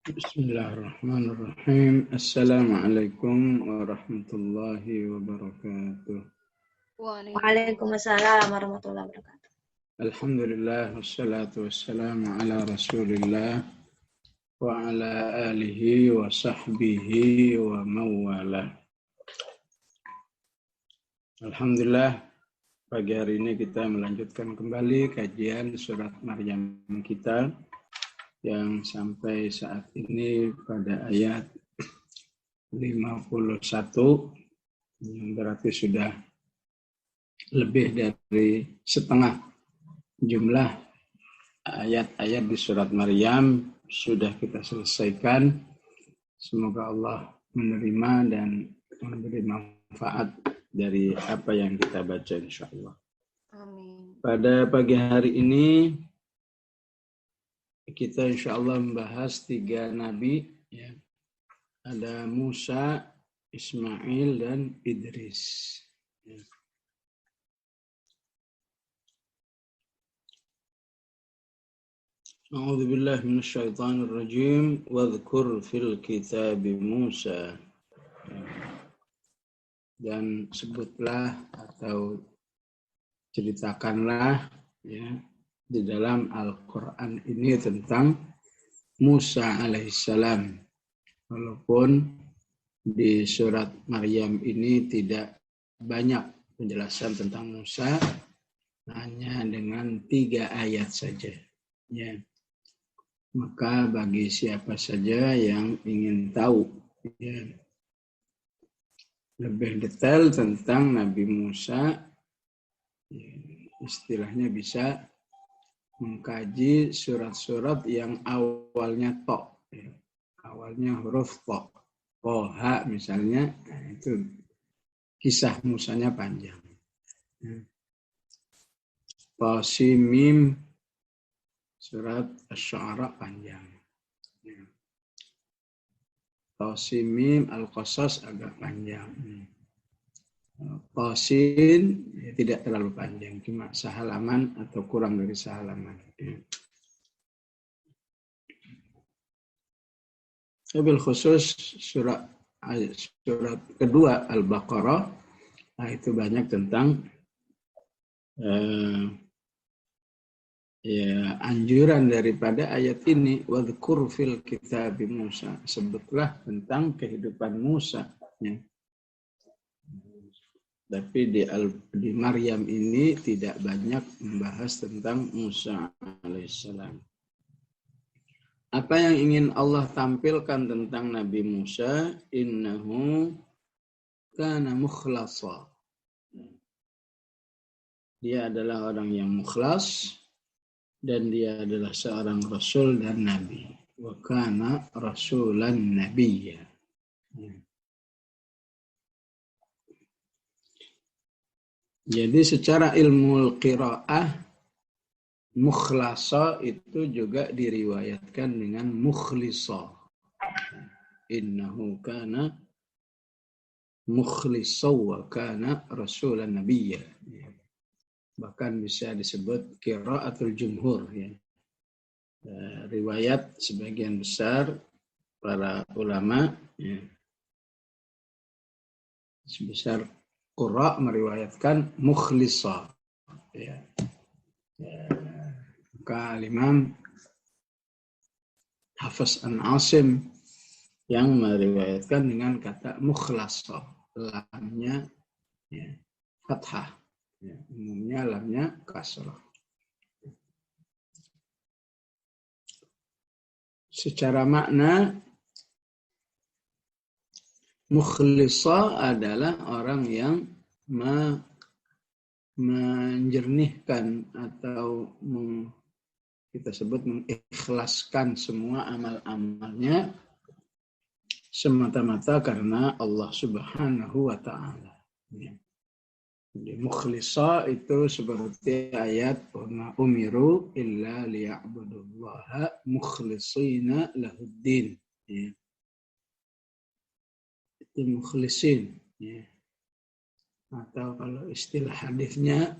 Bismillahirrahmanirrahim. Assalamualaikum warahmatullahi wabarakatuh. Waalaikumsalam warahmatullahi wabarakatuh. Alhamdulillah wassalatu wassalamu ala Rasulillah wa ala alihi wa sahbihi wa mawala. Alhamdulillah, pagi hari ini kita melanjutkan kembali kajian surat Maryam kita yang sampai saat ini pada ayat 51, yang berarti sudah lebih dari setengah jumlah ayat-ayat di surat Maryam sudah kita selesaikan. Semoga Allah menerima dan memberi manfaat dari apa yang kita baca insyaallah. Amin. Pada pagi hari ini kita insyaallah membahas 3 nabi, ya. Ada Musa, Ismail, dan Idris. Ya. A'udzu billahi minasyaitonir rajim. Wadhkur fil kitab Musa. Dan sebutlah atau ceritakanlah, ya, di dalam Al-Quran ini tentang Musa alaihissalam. Walaupun di surat Maryam ini tidak banyak penjelasan tentang Musa, hanya dengan 3 ayat saja. Ya. Maka bagi siapa saja yang ingin tahu, ya, lebih detail tentang Nabi Musa, ya, istilahnya bisa mengkaji surat-surat yang awalnya to, ya. Awalnya huruf to, toha misalnya, nah itu kisah Musanya panjang. Ya. Tasimim, surat Asy-Syu'ara panjang. Ya. Tasimim, Al-Qasas agak panjang. Tasin ya, tidak terlalu panjang, cuma sehalaman atau kurang dari sehalaman. Wabil khusus surat kedua Al-Baqarah, nah itu banyak tentang anjuran daripada ayat ini. Wadhkur fil kitab Musa, sebutlah tentang kehidupan Musa, ya. Tapi di Maryam ini tidak banyak membahas tentang Musa alaihissalam. Apa yang ingin Allah tampilkan tentang Nabi Musa? Innahu kana mukhlasa. Dia adalah orang yang mukhlas dan dia adalah seorang rasul dan nabi. Wa kana rasulan nabiyya. Jadi secara ilmu qiraah, mukhlasa itu juga diriwayatkan dengan mukhlisa. Innahu kana mukhlisa wa kana rasulan nabiyya. Bahkan bisa disebut qiraatul jumhur, ya. Riwayat sebagian besar para ulama, ya, sebesar Qurra meriwayatkan mukhlisa, ya. Maka Imam Hafiz an Asim yang meriwayatkan dengan kata mukhlasa, lamnya, ya, fathah, ya, umumnya lamnya kasrah. Secara makna, mukhlisa adalah orang yang menjernihkan atau kita sebut mengikhlaskan semua amal-amalnya semata-mata karena Allah Subhanahu wa ta'ala. Jadi mukhlisa itu seperti ayat wa umiru illa liya'budullaha mukhlishina lahuddin. Ya. Itu mukhlisin, ya. Atau kalau istilah hadisnya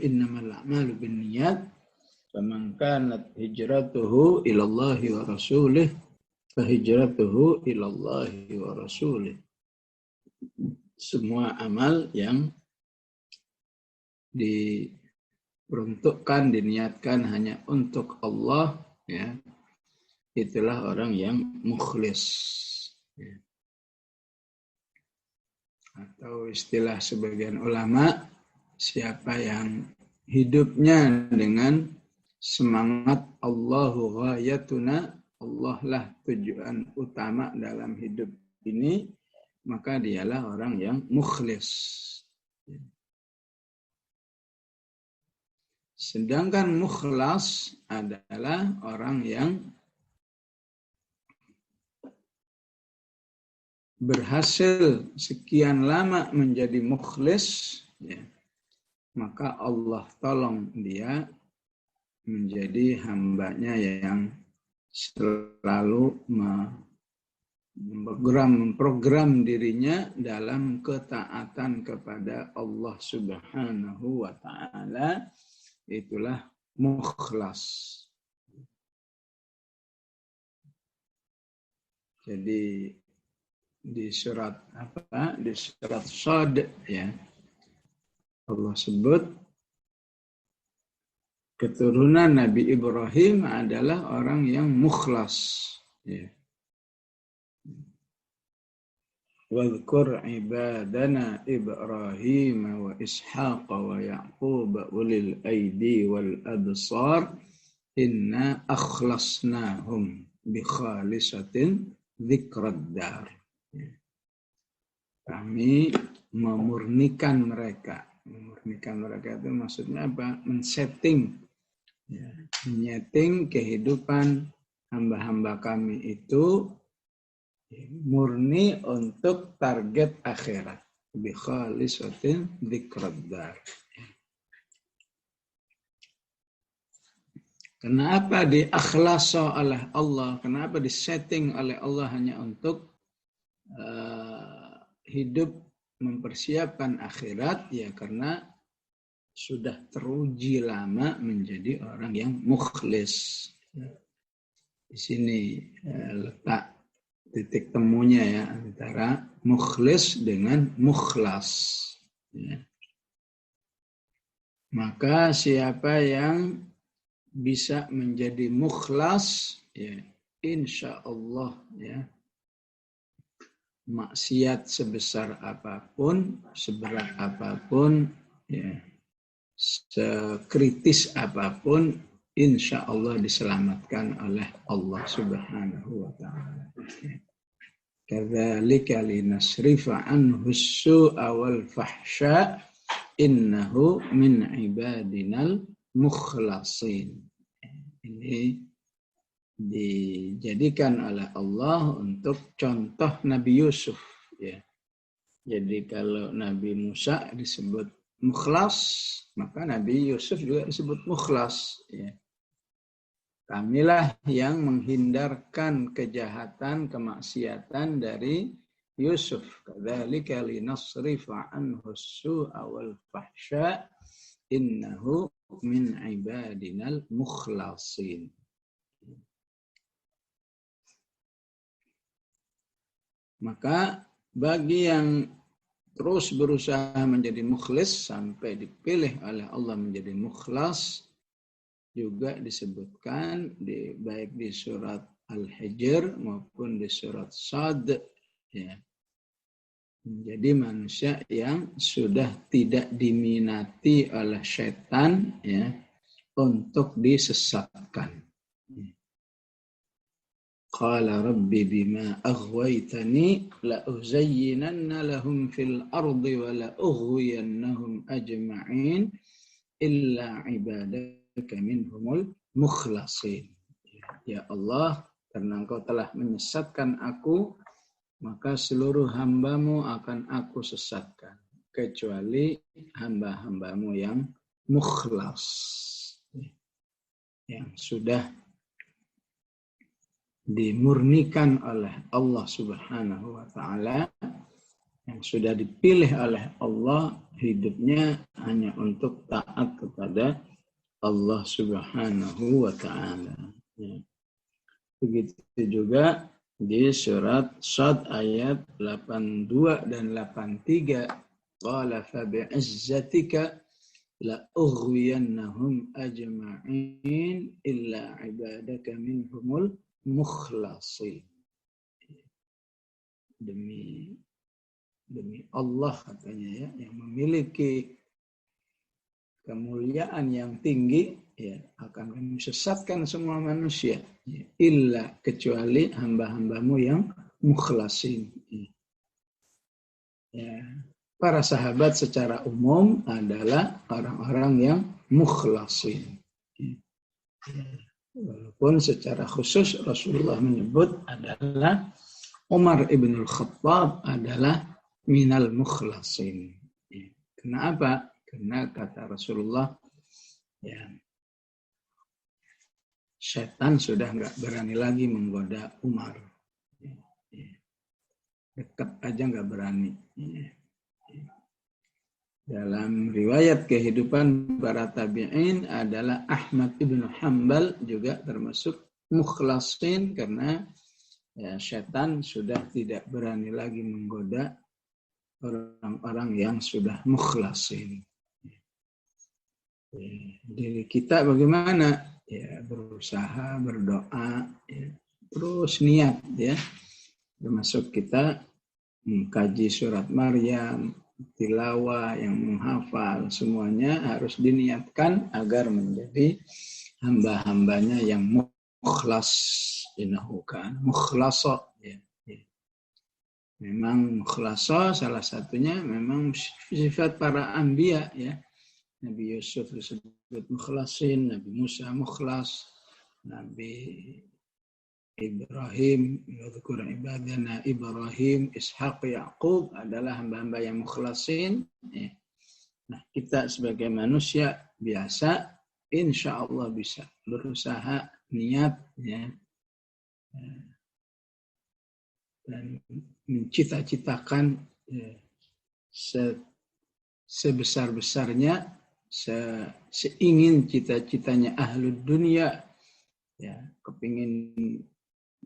innamal a'malu binniyat faman kanat hijratuhu ilallahi wa rasulih fahijratuhu ilallahi wa rasulih. Semua amal yang diperuntukkan, diniatkan hanya untuk Allah, ya, itulah orang yang mukhlis. Ya. Atau istilah sebagian ulama, siapa yang hidupnya dengan semangat Allahu ghayatuna, Allah lah tujuan utama dalam hidup ini, maka dialah orang yang mukhlis. Sedangkan mukhlas adalah orang yang berhasil sekian lama menjadi mukhlis, ya, maka Allah tolong dia menjadi hambanya yang selalu memprogram dirinya dalam ketaatan kepada Allah Subhanahu wa ta'ala. Itulah mukhlas. Jadi di surat apa? Di surat Shad, ya, Allah sebut keturunan Nabi Ibrahim adalah orang yang mukhlas. Ya. Wadhkur ibadana Ibrahim wa Ishaq wa Ya'qub ulil aidi wal absar inna akhlasnahum bi khalisatin dzikrad dar. Kami memurnikan mereka. Memurnikan mereka itu maksudnya apa? Men-setting, ya, menyeting kehidupan hamba-hamba kami itu murni untuk target akhirat. Bi khalisatin dzikrad dar. Kenapa diakhlasa oleh Allah? Kenapa disetting oleh Allah hanya untuk hidup mempersiapkan akhirat? Ya karena sudah teruji lama menjadi orang yang mukhlis. Di sini letak titik temunya, ya, antara mukhlis dengan mukhlas. Ya. Maka siapa yang bisa menjadi mukhlas, ya, insya Allah, ya, maksiat sebesar apapun, seberat apapun, ya, sekritis apapun, insya Allah diselamatkan oleh Allah Subhanahu wa ta'ala. Kadzalika linasrifa anhu as-su'a wal fahsya innahu min ibadinal mukhlasin. Ini dijadikan oleh Allah untuk contoh Nabi Yusuf, ya. Jadi kalau Nabi Musa disebut mukhlas, maka Nabi Yusuf juga disebut mukhlas, ya. Kamilah yang menghindarkan kejahatan, kemaksiatan dari Yusuf. Kadzalika linasrifa anhu as-su'a wal fahsya innahu min ibadinal mukhlasin. Maka bagi yang terus berusaha menjadi mukhlis sampai dipilih oleh Allah menjadi mukhlas, juga disebutkan baik di surat Al-Hijr maupun di surat Shad, ya, menjadi manusia yang sudah tidak diminati oleh setan, ya, untuk disesatkan. Qala rabbi bima aghwaytani la uzayyinanna lahum fil ardi wa la ughwiyannahum ajma'in illa ibadaka minhumul mukhlasin. Ya Allah, karena Engkau telah menyesatkan aku, maka seluruh hambamu akan aku sesatkan, kecuali hamba-hambamu yang mukhlas, yang sudah dimurnikan oleh Allah Subhanahu wa ta'ala, yang sudah dipilih oleh Allah hidupnya hanya untuk taat kepada Allah Subhanahu wa ta'ala. Ya. Begitu juga di surat Shad ayat 82 dan 83. Qala fa bi'izzatika la ughwiyannahum ajma'in illa ibadaka minhumul mukhlasin. Demi Allah katanya ya, yang memiliki kemuliaan yang tinggi, ya, akan kami sesatkan semua manusia, ya, illa kecuali hamba-hambamu yang mukhlasin. Ya. Para sahabat secara umum adalah orang-orang yang mukhlasin. Ya. Walaupun secara khusus Rasulullah menyebut adalah Umar ibn al-Khattab adalah minal mukhlasin. Ya. Kenapa? Karena kata Rasulullah, ya, setan sudah nggak berani lagi menggoda Umar. Ya, ya. Dekat aja nggak berani. Ya, ya. Dalam riwayat kehidupan para tabi'in adalah Ahmad ibn Hanbal juga termasuk mukhlasin karena ya, setan sudah tidak berani lagi menggoda orang-orang yang sudah mukhlasin. Diri kita bagaimana? Ya, berusaha, berdoa, ya, terus niat, ya. Termasuk kita mengkaji surat Maryam, tilawah, yang menghafal, semuanya harus diniatkan agar menjadi hamba-hambanya yang mukhlas, innahu kan mukhlasa, ya. Memang mukhlasa salah satunya memang sifat para anbiya, ya. Nabi Yusuf disebut mukhlasin, Nabi Musa mukhlas, Nabi Ibrahim, yadhkur ibadana Ibrahim, Ishaq, Yaqub adalah hamba-hamba yang mukhlasin. Nah, kita sebagai manusia biasa, insya Allah bisa berusaha, niat, ya, dan mencita-citakan, ya, sebesar-besarnya, seingin cita-citanya ahlud dunia, ya, kepingin,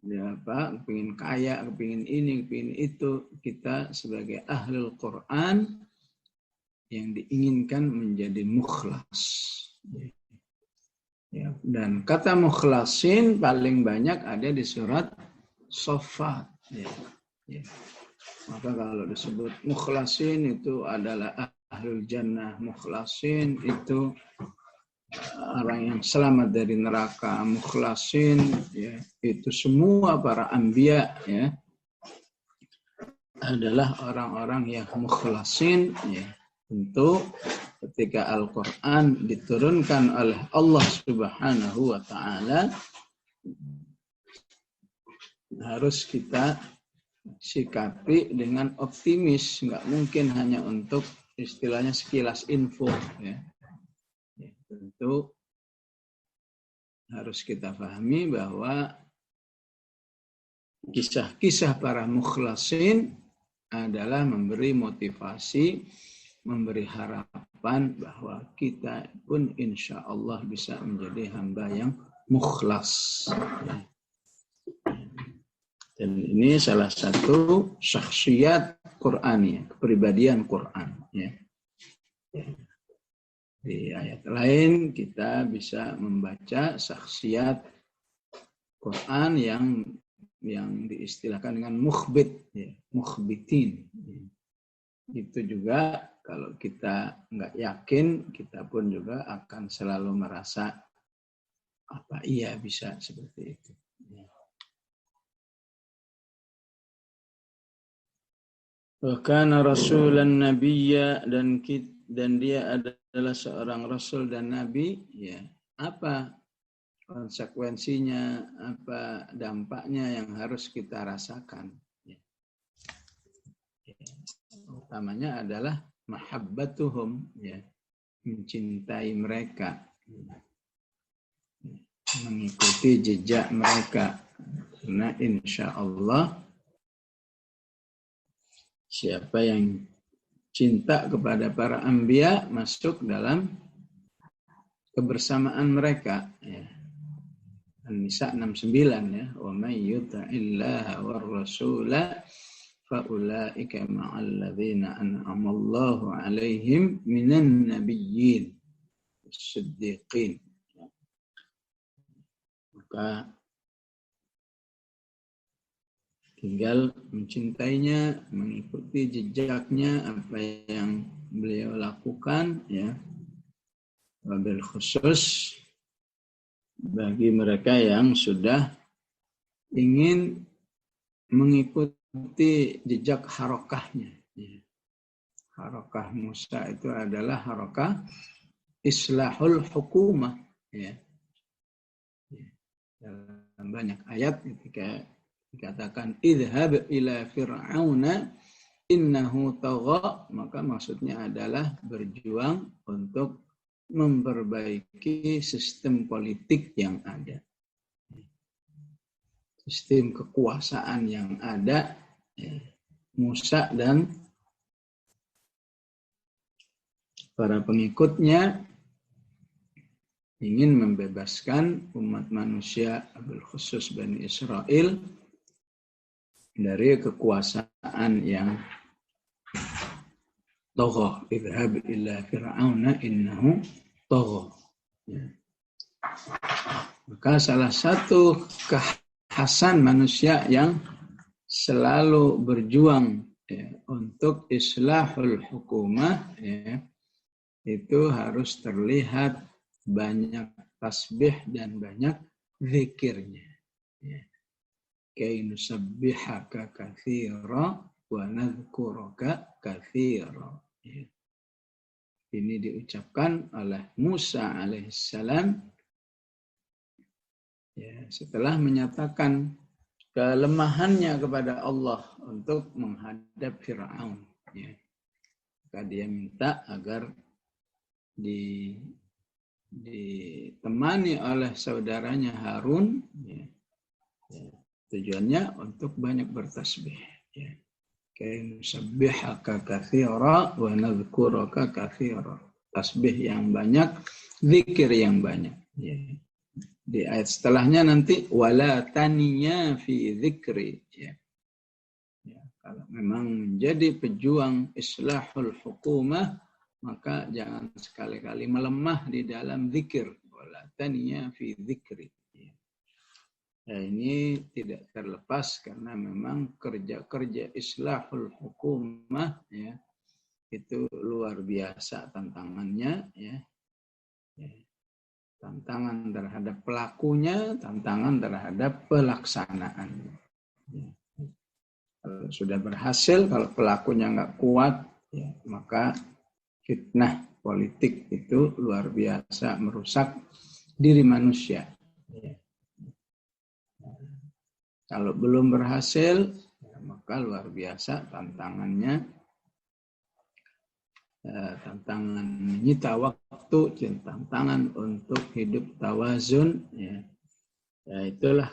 ya, kepingin kaya, kepingin ini, kepingin itu. Kita sebagai ahlul Quran yang diinginkan menjadi mukhlas, ya. Dan kata mukhlasin paling banyak ada di surat Shaffat, ya. Ya. Maka kalau disebut mukhlasin itu adalah ahlul jannah, mukhlasin itu orang yang selamat dari neraka, mukhlasin, ya, itu semua para anbiya, ya, adalah orang-orang yang mukhlasin, ya. Tentu ketika Al-Quran diturunkan oleh Allah Subhanahu wa Ta'ala, harus kita sikapi dengan optimis, nggak mungkin hanya untuk istilahnya sekilas info, ya. Ya, tentu harus kita pahami bahwa kisah-kisah para mukhlasin adalah memberi motivasi, memberi harapan bahwa kita pun insya Allah bisa menjadi hamba yang mukhlas, ya. Dan ini salah satu syakhsiyat Qur'aniyah, kepribadian Qur'an, ya. Di ayat lain kita bisa membaca syakhsiyat Quran yang diistilahkan dengan mukhbit, ya, mukhbitin. Itu juga kalau kita nggak yakin, kita pun juga akan selalu merasa apa iya bisa seperti itu. Wakana rasulan nabiyya, dan dia adalah seorang rasul dan nabi, ya. Apa konsekuensinya, apa dampaknya yang harus kita rasakan, ya. Utamanya adalah mahabbatuhum, ya, mencintai mereka, mengikuti jejak mereka, karena insya Allah siapa yang cinta kepada para anbiya masuk dalam kebersamaan mereka, ya. An-Nisa 69 ya. Wa may yuti'illaha war rasula fa ulaika ma'al ladzina an'ama Allahu 'alaihim minan nabiyyin was-siddiqin. Maka tinggal mencintainya, mengikuti jejaknya, apa yang beliau lakukan, ya. Wabil khusus bagi mereka yang sudah ingin mengikuti jejak harokahnya. Ya. Harokah Musa itu adalah harokah islahul hukumah. Ya. Ya. Dalam banyak ayat ketika dikatakan idhab ila fir'auna innahu tagha, maka maksudnya adalah berjuang untuk memperbaiki sistem politik yang ada, sistem kekuasaan yang ada. Musa dan para pengikutnya ingin membebaskan umat manusia, bil khusus Bani Israel, dari kekuasaan yang tagha. Idhab ila fir'auna innahu tagha. Ya. Maka salah satu kekhasan manusia yang selalu berjuang, ya, untuk islahul hukumah, ya, itu harus terlihat banyak tasbih dan banyak zikirnya. Ya. Kay nusabbihaka katsira wa nadhkuraka katsira. Ya. Ini diucapkan oleh Musa alaihissalam, ya, setelah menyatakan kelemahannya kepada Allah untuk menghadap Fir'aun. Ya. Maka dia minta agar ditemani oleh saudaranya Harun, ya. Ya. Tujuannya untuk banyak bertasbih. Ya. Kay nusabbihaka katsira wa nadhkuraka katsira. Tasbih yang banyak, zikir yang banyak. Ya. Di ayat setelahnya nanti wala taniya fi dzikri. Ya. Ya. Kalau memang menjadi pejuang islahul hukumah, maka jangan sekali-kali melemah di dalam zikir. Wala taniya fi dzikri. Ya, ini tidak terlepas karena memang kerja-kerja islahul hukumah, ya, itu luar biasa tantangannya, ya. Ya. Tantangan terhadap pelakunya, tantangan terhadap pelaksanaan. Ya. Kalau sudah berhasil, kalau pelakunya nggak kuat, ya, maka fitnah politik itu luar biasa merusak diri manusia. Ya. Kalau belum berhasil, ya, maka luar biasa tantangannya, tantangan menyita waktu, tantangan untuk hidup tawazun. Ya. Ya, itulah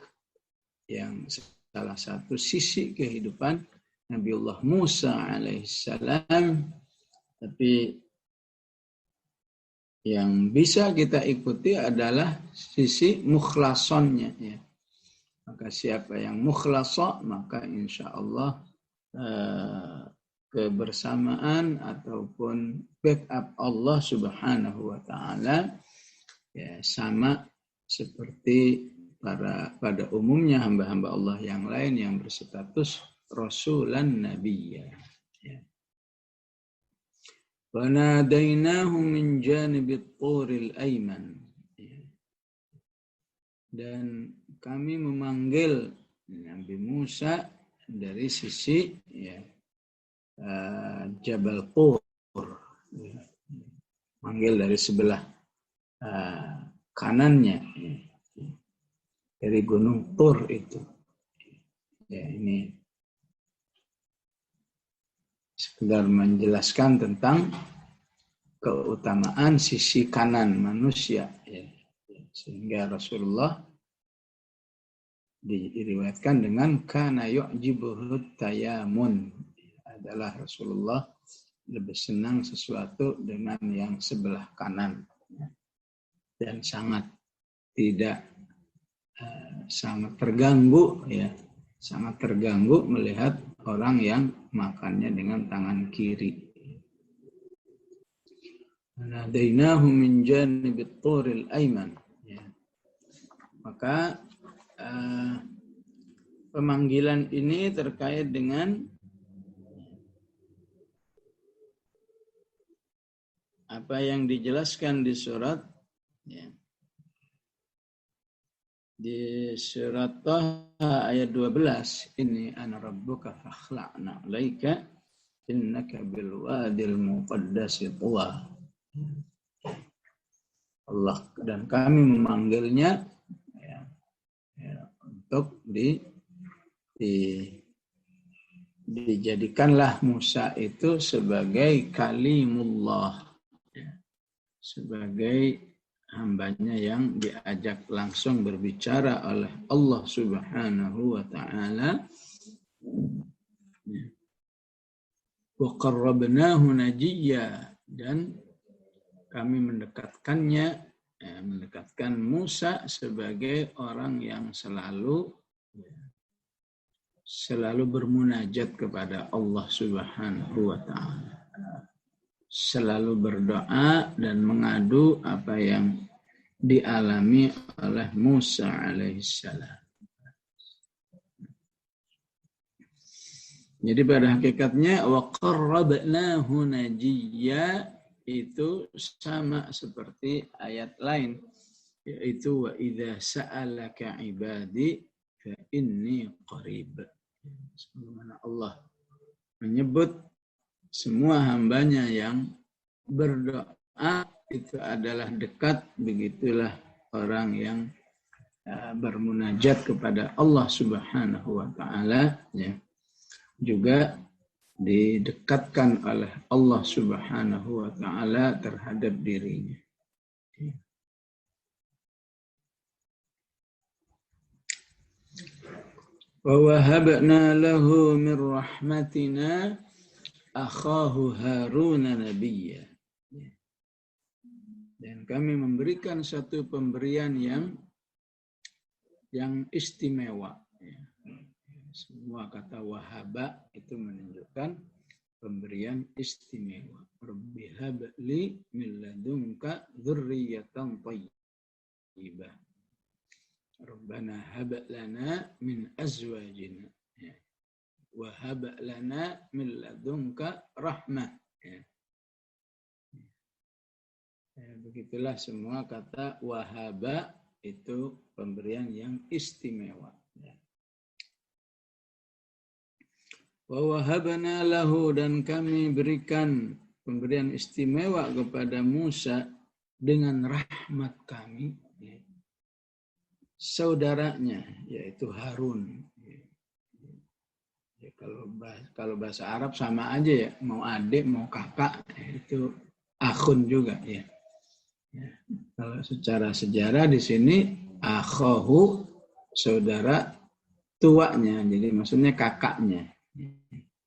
yang salah satu sisi kehidupan Nabiullah Musa alaihissalam. Tapi yang bisa kita ikuti adalah sisi mukhlasonnya. Ya. Maka siapa yang mukhlasa, maka insya Allah kebersamaan ataupun backup Allah Subhanahu wa Ta'ala, ya, sama seperti pada umumnya hamba-hamba Allah yang lain yang berstatus Rasulan Nabiyya. Ya. Wa nadainahu min janibit turil ayman. Dan kami memanggil Nabi Musa dari sisi, ya, Jabal Tur, ya, manggil dari sebelah kanannya, ya, dari Gunung Tur itu. Ya, ini sekedar menjelaskan tentang keutamaan sisi kanan manusia, ya. Sehingga Rasulullah diriwayatkan dengan kana yu'jibuhu tayamun, adalah Rasulullah lebih senang sesuatu dengan yang sebelah kanan, dan sangat tidak sangat terganggu ya, sangat terganggu melihat orang yang makannya dengan tangan kiri. Nadainahu min janibit turil aiman. Ya. Maka pemanggilan ini terkait dengan apa yang dijelaskan di surat ya, di surat Taha ayat 12, ini ana rabbuka fakhla'na 'alaika innaka bil wadil muqaddasi tuwa. Allah dan kami memanggilnya ya, untuk dijadikanlah Musa itu sebagai kalimullah ya, sebagai hambanya yang diajak langsung berbicara oleh Allah Subhanahu wa ta'ala. Wa qarrabnahu najiyya, dan kami mendekatkan Musa sebagai orang yang selalu bermunajat kepada Allah Subhanahu wa ta'ala. Selalu berdoa dan mengadu apa yang dialami oleh Musa alaihissalam. Jadi pada hakikatnya wa qarrabnahu najiyya itu sama seperti ayat lain, yaitu wa idza sa'alaka ibadi fa inni qarib. Sebagaimana Allah menyebut semua hambanya yang berdoa itu adalah dekat, begitulah orang yang bermunajat kepada Allah Subhanahu wa ta'ala ya, juga didekatkan oleh Allah Subhanahu wa ta'ala terhadap dirinya. Wa wahabna lahu min rahmatina akhahu Harun nabiyya. Dan kami memberikan satu pemberian yang istimewa. Semua kata wahaba itu menunjukkan pemberian istimewa. Rabbi habli min ladunka dzurriyyatan thayyibah. Rabbana hab lana min azwajina wa hab lana min ladunka rahmah. Begitulah semua kata wahaba itu pemberian yang istimewa. Wa wahabna lahu, dan kami berikan pemberian istimewa kepada Musa dengan rahmat kami saudaranya, yaitu Harun. Ya, kalau bahasa Arab sama aja ya, mau adik mau kakak itu akhun juga ya. Ya. Kalau secara sejarah di sini akhahu saudara tuanya, jadi maksudnya kakaknya.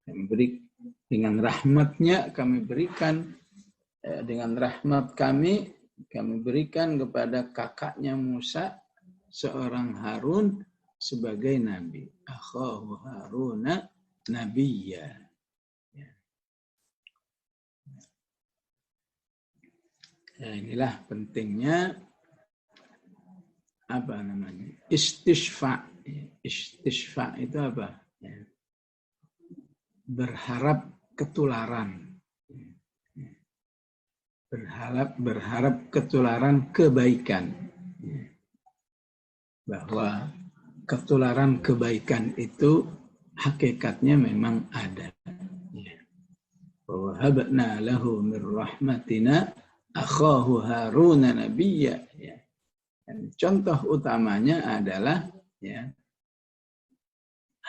Kami beri dengan rahmatnya, kami berikan dengan rahmat kami berikan kepada kakaknya Musa seorang Harun sebagai nabi. Akhahu Haruna nabiyya. Ya, inilah pentingnya apa namanya? Istisfa. Istisfa itu apa? Ya. Berharap ketularan. Berharap ketularan kebaikan. Bahwa ketularan kebaikan itu hakikatnya memang ada. Wa habna lahu min rahmatina akhahu Harun nabiyya. Dan contoh utamanya adalah ya,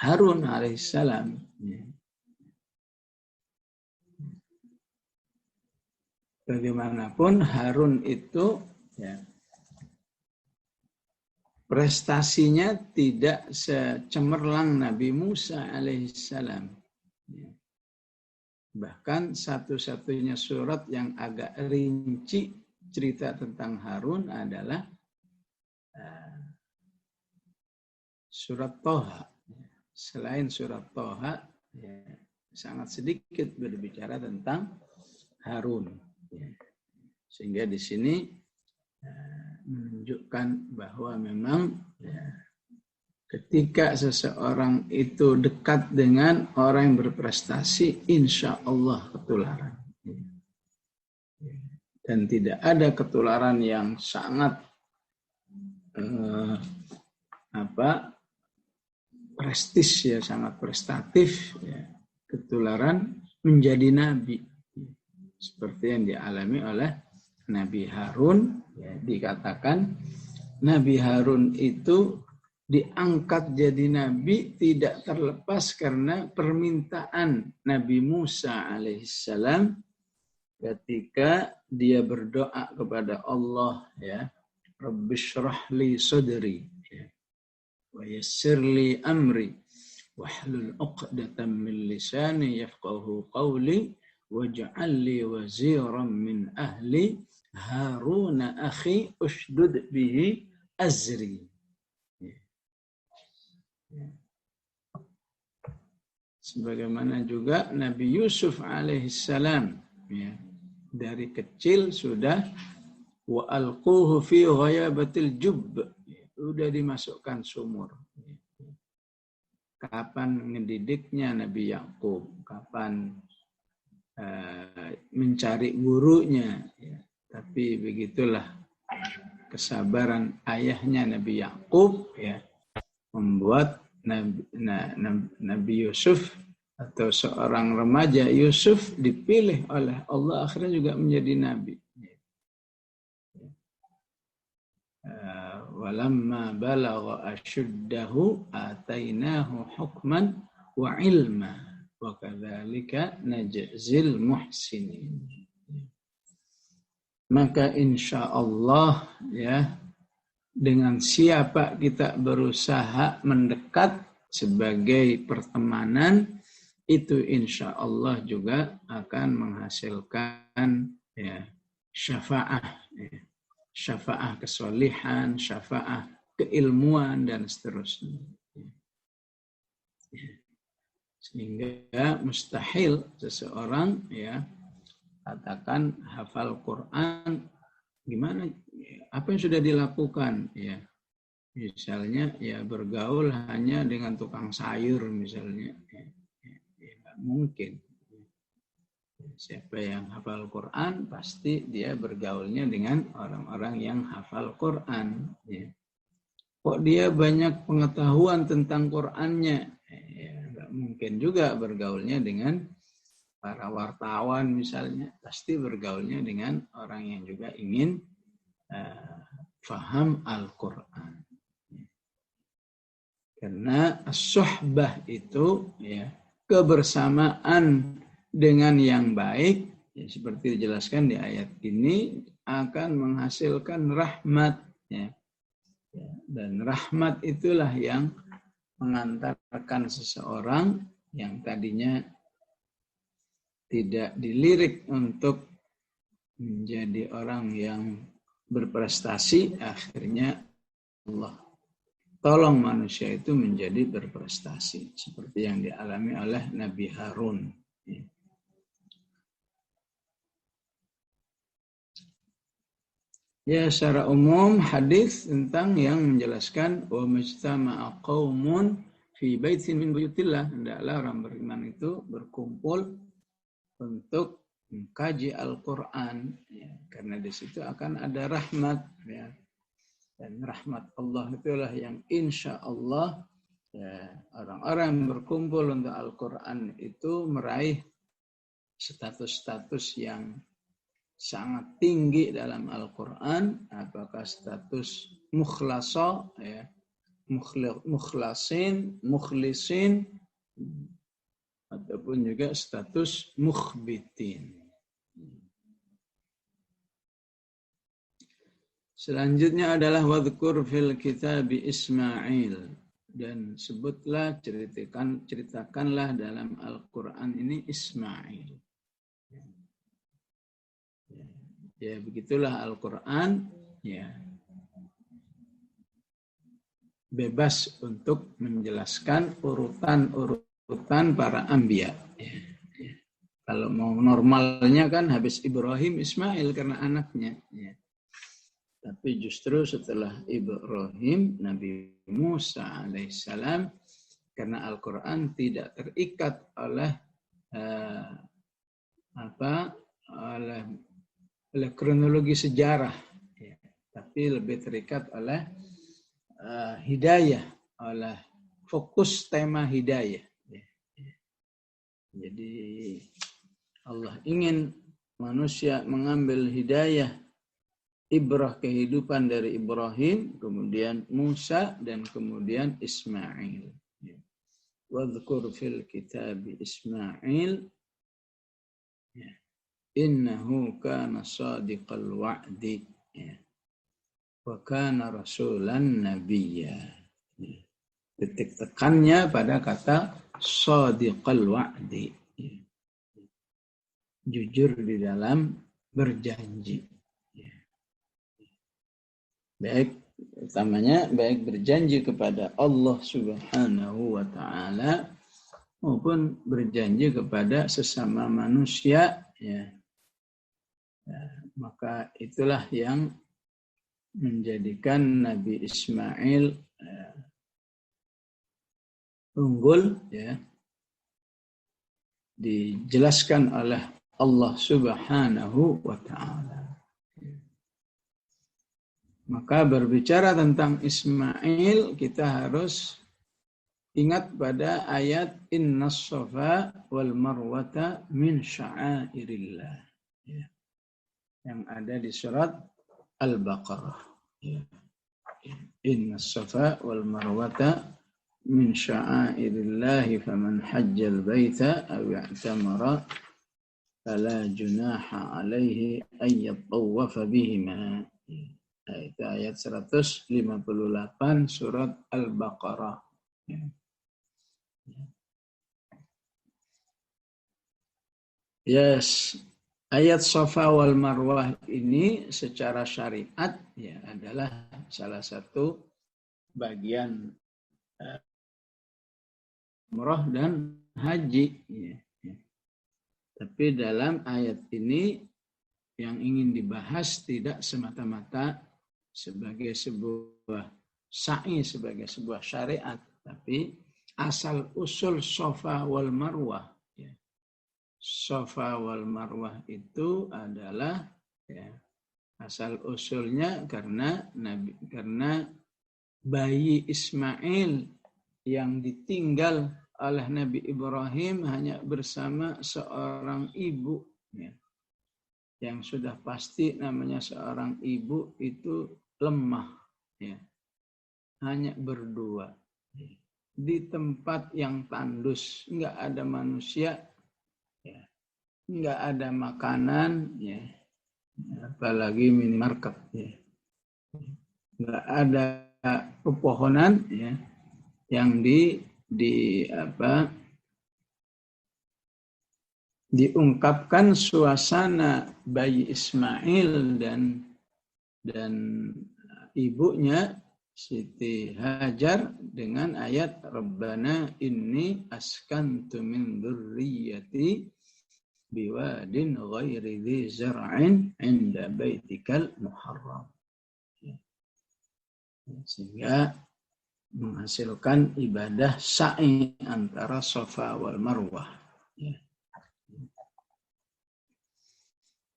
Harun alaihissalam. Bagaimanapun Harun itu ya, prestasinya tidak secemerlang Nabi Musa alaihissalam. Bahkan satu-satunya surat yang agak rinci cerita tentang Harun adalah surat Toha. Selain surat Toha, ya, sangat sedikit berbicara tentang Harun. Ya. Sehingga di sini menunjukkan bahwa memang ya, ketika seseorang itu dekat dengan orang yang berprestasi, insya Allah ketularan. Dan tidak ada ketularan yang sangat prestis ya, sangat prestatif ya, ketularan menjadi nabi seperti yang dialami oleh Nabi Harun ya, dikatakan Nabi Harun itu diangkat jadi nabi tidak terlepas karena permintaan Nabi Musa alaihissalam ketika dia berdoa kepada Allah ya, Rabbi shrah li sadri wa yassir li amri wahlul 'uqdatam min lisani yafqahu qawli waj'al li waziran min ahli Harun akhi ushdud bihi azri. Sebagaimana juga Nabi Yusuf alaihissalam ya, dari kecil sudah wa alquhu fi ghayabatil jubb, sudah dimasukkan sumur. Kapan ngedidiknya Nabi Yakub, kapan mencari gurunya ya. Tapi begitulah kesabaran ayahnya Nabi Yakub ya, membuat Nabi Yusuf atau seorang remaja Yusuf dipilih oleh Allah akhirnya juga menjadi nabi. Walamma balagha ashuddahu atainahu hukman wa ilma wa kadzalika najzil muhsinin. Maka insya Allah ya, dengan siapa kita berusaha mendekat sebagai pertemanan, itu insya Allah juga akan menghasilkan ya, syafaah, ya, syafaah kesolihan, syafaah keilmuan dan seterusnya. Sehingga mustahil seseorang ya katakan hafal Quran gimana, apa yang sudah dilakukan ya, misalnya ya bergaul hanya dengan tukang sayur misalnya ya, nggak mungkin. Siapa yang hafal Quran pasti dia bergaulnya dengan orang-orang yang hafal Quran ya. Kok dia banyak pengetahuan tentang Qurannya ya, nggak mungkin juga bergaulnya dengan para wartawan misalnya, pasti bergaulnya dengan orang yang juga ingin faham Al-Quran. Karena as-suhbah itu ya, kebersamaan dengan yang baik, ya, seperti dijelaskan di ayat ini, akan menghasilkan rahmat. Ya. Dan rahmat itulah yang mengantarkan seseorang yang tadinya tidak dilirik untuk menjadi orang yang berprestasi, akhirnya Allah tolong manusia itu menjadi berprestasi. Seperti yang dialami oleh Nabi Harun. Ya, secara umum hadis tentang yang menjelaskan wa majtama'a qaumun fi baitin min buyutillah, hendaklah orang beriman itu berkumpul untuk mengkaji Al-Quran ya, karena di situ akan ada rahmat ya. Dan rahmat Allah itulah yang insya Allah ya, orang-orang yang berkumpul untuk Al-Quran itu meraih status-status yang sangat tinggi dalam Al-Quran, apakah status mukhlasa ya, mukhlasin, mukhlisin, ataupun juga status mukhbitin. Selanjutnya adalah wadhkur fil kitabi Ismail, dan sebutlah, ceritakanlah dalam Al-Quran ini Ismail. Ya, begitulah Al-Quran ya. bebas untuk menjelaskan urutan para anbiya. Kalau mau normalnya kan habis Ibrahim Ismail karena anaknya. Tapi justru setelah Ibrahim Nabi Musa alaihissalam, karena Al-Quran tidak terikat oleh oleh kronologi sejarah, tapi lebih terikat oleh hidayah, oleh fokus tema hidayah. Jadi Allah ingin manusia mengambil hidayah, ibrah kehidupan dari Ibrahim, kemudian Musa, dan kemudian Ismail. Wadhkur fil kitab Ismail innahu kana sadiqal wa'di wa kana rasulan nabiyya. Titik tekannya pada kata sadiqal wa'di, jujur di dalam berjanji. Baik, utamanya baik berjanji kepada Allah Subhanahu wa ta'ala maupun berjanji kepada sesama manusia, maka itulah yang menjadikan Nabi Ismail unggul, dijelaskan oleh Allah Subhanahu wa ta'ala. Maka berbicara tentang Ismail, kita harus ingat pada ayat Innas Safa wal Marwata min sya'airillah, yang ada di surat Al-Baqarah. Innas Safa wal Marwata min sya'airillah faman hajjal baita aw i'tamara fala junaha alaihi ay yatawwafa bihima. Itu ayat 158 surat Al-Baqarah. Ayat Safa wal Marwah ini secara syariat adalah salah satu bagian umrah dan haji. Tapi dalam ayat ini yang ingin dibahas tidak semata-mata sebagai sebuah sa'i, sebagai sebuah syariat, tapi asal usul Safa wal Marwah. Safa wal Marwah itu adalah asal usulnya karena bayi Ismail yang ditinggal oleh Nabi Ibrahim hanya bersama seorang ibu, yang sudah pasti namanya seorang ibu itu lemah, hanya berdua di tempat yang tandus, nggak ada manusia, nggak ada makanan, apalagi minimarket, nggak ada pepohonan, yang diungkapkan suasana bayi Ismail dan ibunya Siti Hajar dengan ayat Rabbana inni askantu min dzurriyyati biwadin ghairi dzi zar'in 'inda baitikal muharram. Sehingga menghasilkan ibadah sa'i antara Safa wal Marwah.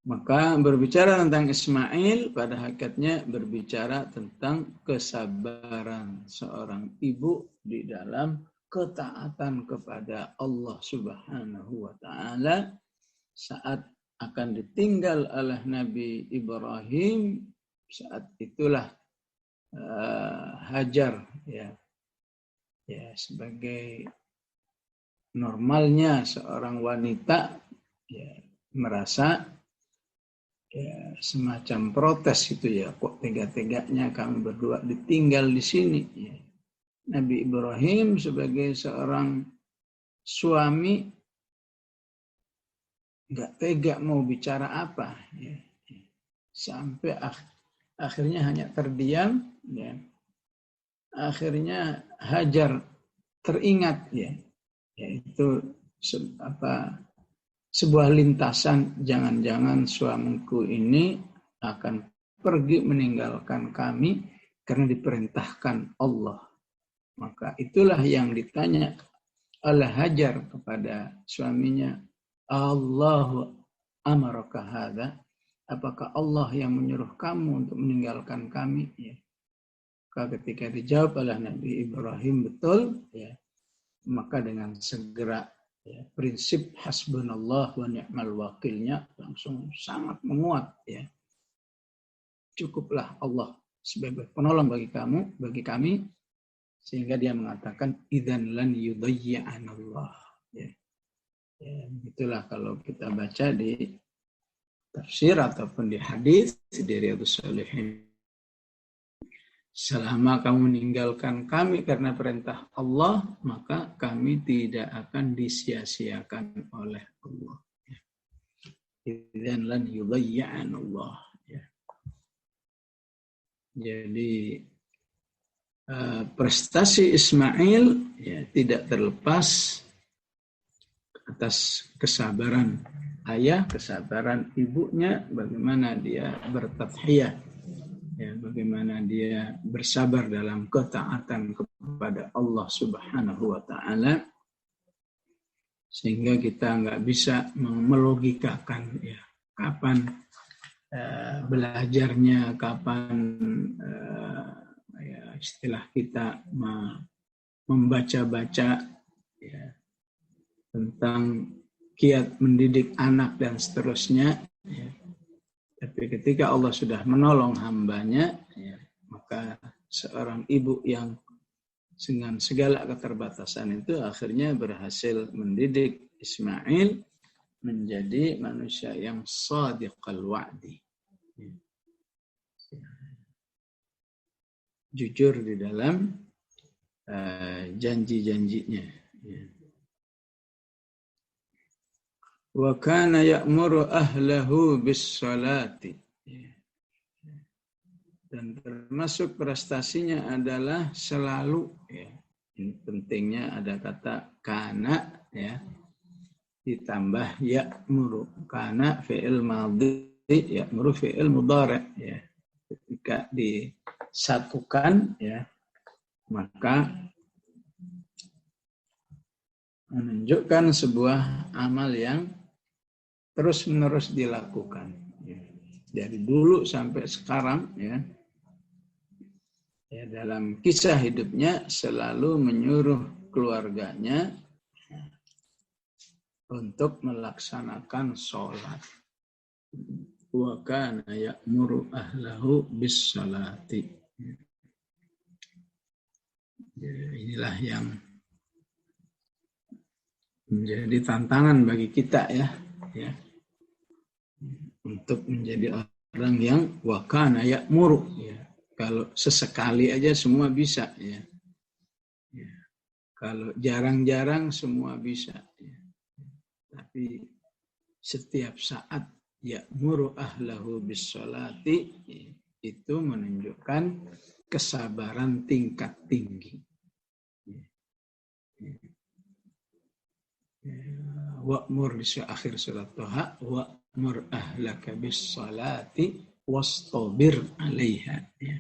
Maka berbicara tentang Ismail pada hakikatnya berbicara tentang kesabaran seorang ibu di dalam ketaatan kepada Allah Subhanahu wa ta'ala saat akan ditinggal oleh Nabi Ibrahim. Saat itulah Hajar sebagai normalnya seorang wanita merasa semacam protes itu, kok tega-teganya kamu berdua ditinggal di sini. Nabi Ibrahim sebagai seorang suami nggak tega mau bicara apa, sampai akhirnya hanya terdiam. akhirnya Hajar teringat ya, yaitu sebuah lintasan, jangan-jangan suamiku ini akan pergi meninggalkan kami karena diperintahkan Allah. Maka itulah yang ditanya oleh Hajar kepada suaminya, Allahu amaraka hadza, apakah Allah yang menyuruh kamu untuk meninggalkan kami? Ya. Ketika dijawab oleh Nabi Ibrahim betul, ya, maka dengan segera ya, prinsip hasbunallah wa ni'mal wakilnya langsung sangat menguat. Ya. Cukuplah Allah sebagai penolong bagi kami, sehingga dia mengatakan idzan lan yudayyi'anallah. Ya. Ya, itulah kalau kita baca di tafsir ataupun di hadis di Riyadhus Shalihin. Selama kamu meninggalkan kami karena perintah Allah, maka kami tidak akan disia-siakan oleh Allah. Idzan lan yudayyi'anallah. Ya. Jadi prestasi Ismail ya, tidak terlepas atas kesabaran ayah, kesabaran ibunya, bagaimana dia bertadhiyah. Ya, bagaimana dia bersabar dalam ketaatan kepada Allah Subhanahu wa Ta'ala, sehingga kita nggak bisa melogikakan ya kapan belajarnya, kapan ya, istilah kita membaca-baca ya, tentang kiat mendidik anak dan seterusnya. Ya. Tapi ketika Allah sudah menolong hambanya, ya, maka seorang ibu yang dengan segala keterbatasan itu akhirnya berhasil mendidik Ismail menjadi manusia yang shadiqal wa'di. Ya. Jujur di dalam janji-janjinya. Ya. Wa kana ya'muru ahlahu bis-salati. Dan termasuk prestasinya adalah selalu ya. Ini pentingnya ada kata kana ya ditambah ya'muru. Kana fi'il madhi, ya'muru fi'il mudhari' ya. Ketika disatukan ya maka menunjukkan sebuah amal yang terus-menerus dilakukan. Ya. Dari dulu sampai sekarang ya, dalam kisah hidupnya selalu menyuruh keluarganya untuk melaksanakan sholat. Wa kana ya'muru ahlahu bis-salati. Ya, inilah yang menjadi tantangan bagi kita ya untuk menjadi orang yang wa kana ya'muru ya. Kalau sesekali aja semua bisa ya. Kalau jarang-jarang semua bisa ya. Tapi setiap saat ya'muru ahlahu bis-sholati itu menunjukkan kesabaran tingkat tinggi. Wa'mur di akhir surat Thaha wa'mur ahlaka bis-sholati wastabir 'alaiha. Ya.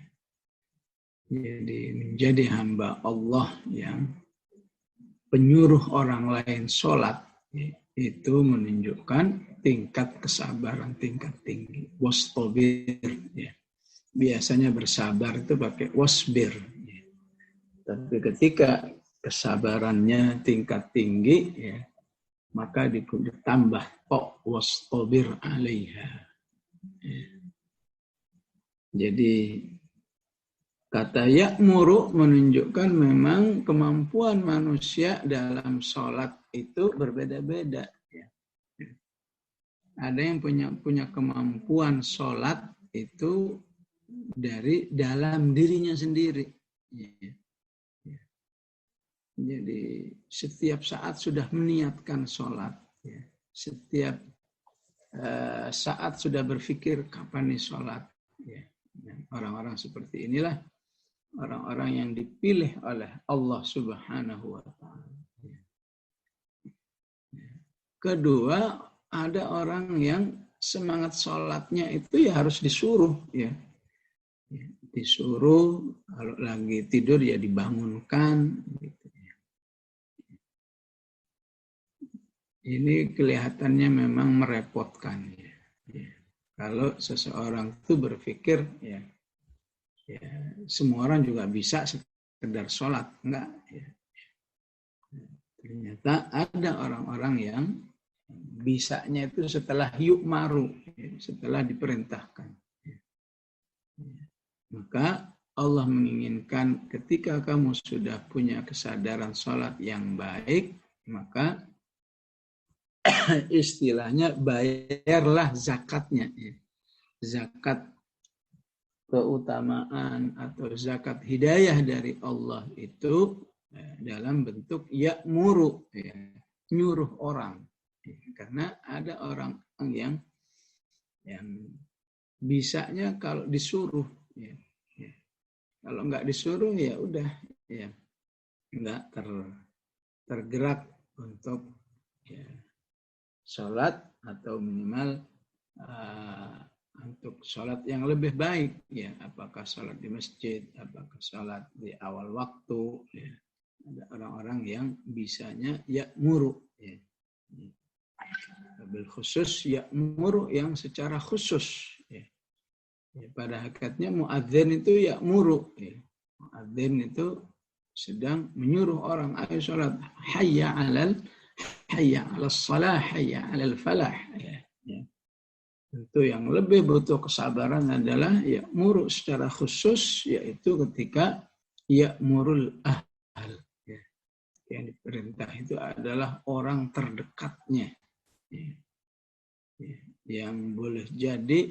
Jadi menjadi hamba Allah yang penyuruh orang lain sholat ya, itu menunjukkan tingkat kesabaran tingkat tinggi. Wastabir ya. Biasanya bersabar itu pakai wasbir. Ya. Tapi ketika kesabarannya tingkat tinggi ya, maka ditambah wastabir 'alaiha. Ya. Jadi kata ya'muru menunjukkan memang kemampuan manusia dalam sholat itu berbeda-beda. Ya. Ada yang punya kemampuan sholat itu dari dalam dirinya sendiri. Ya. Ya. Jadi setiap saat sudah meniatkan sholat. Ya. Setiap saat sudah berpikir kapan nih sholat. Ya. Orang-orang seperti inilah orang-orang yang dipilih oleh Allah Subhanahu wa taala. Kedua, ada orang yang semangat sholatnya itu ya harus disuruh, ya. Disuruh, kalau lagi tidur ya dibangunkan. Gitu. Ini kelihatannya memang merepotkan. Ya. Kalau seseorang itu berpikir, ya semua orang juga bisa sekedar sholat, enggak. Ya. Ternyata ada orang-orang yang bisanya itu setelah yu'maru, setelah diperintahkan. Maka Allah menginginkan ketika kamu sudah punya kesadaran sholat yang baik, maka istilahnya bayarlah zakatnya. Zakat keutamaan atau zakat hidayah dari Allah itu dalam bentuk ya'muru, nyuruh orang. Karena ada orang yang bisanya kalau disuruh, kalau nggak disuruh ya udah, nggak tergerak untuk sholat atau minimal untuk sholat yang lebih baik, apakah sholat di masjid, apakah sholat di awal waktu, ada orang-orang yang bisanya ya'muru, Bil khusus ya'muru yang secara khusus. Pada hakikatnya muadzin itu ya'muru. Muadzin itu sedang menyuruh orang, ayo sholat, hayya 'alal shalah, hayya 'alal falah. Tentu yang lebih butuh kesabaran adalah ya'muru secara khusus, yaitu ketika ya'murul ahl. Yang diperintah itu adalah orang terdekatnya. Yang boleh jadi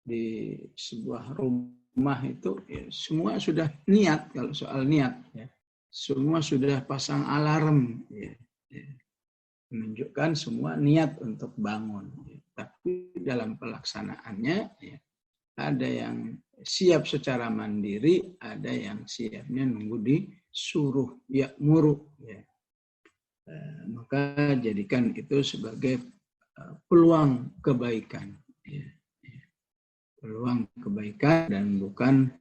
di sebuah rumah itu semua sudah niat, kalau soal niat semua sudah pasang alarm, menunjukkan semua niat untuk bangun, tapi dalam pelaksanaannya ada yang siap secara mandiri, ada yang siapnya nunggu disuruh, ya'muru. Maka jadikan itu sebagai peluang kebaikan. Peluang kebaikan dan bukan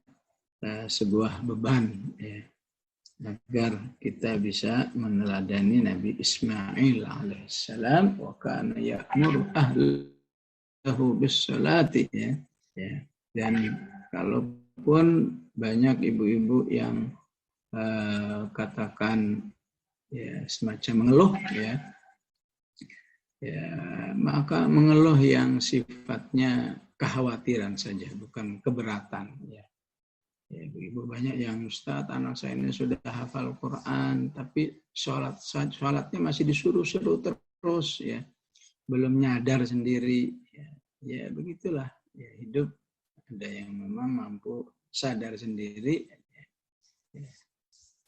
sebuah beban. Agar kita bisa meneladani Nabi Ismail alaihissalam, wa kana ya'muru ahlahu bis-salati. Dan kalaupun banyak ibu-ibu yang katakan semacam mengeluh, maka mengeluh yang sifatnya kekhawatiran saja, bukan keberatan. Ibu banyak yang, Ustaz, anak saya ini sudah hafal Quran, tapi sholatnya masih disuruh-suruh terus, belum nyadar sendiri. Ya begitulah, hidup. Ada yang memang mampu sadar sendiri.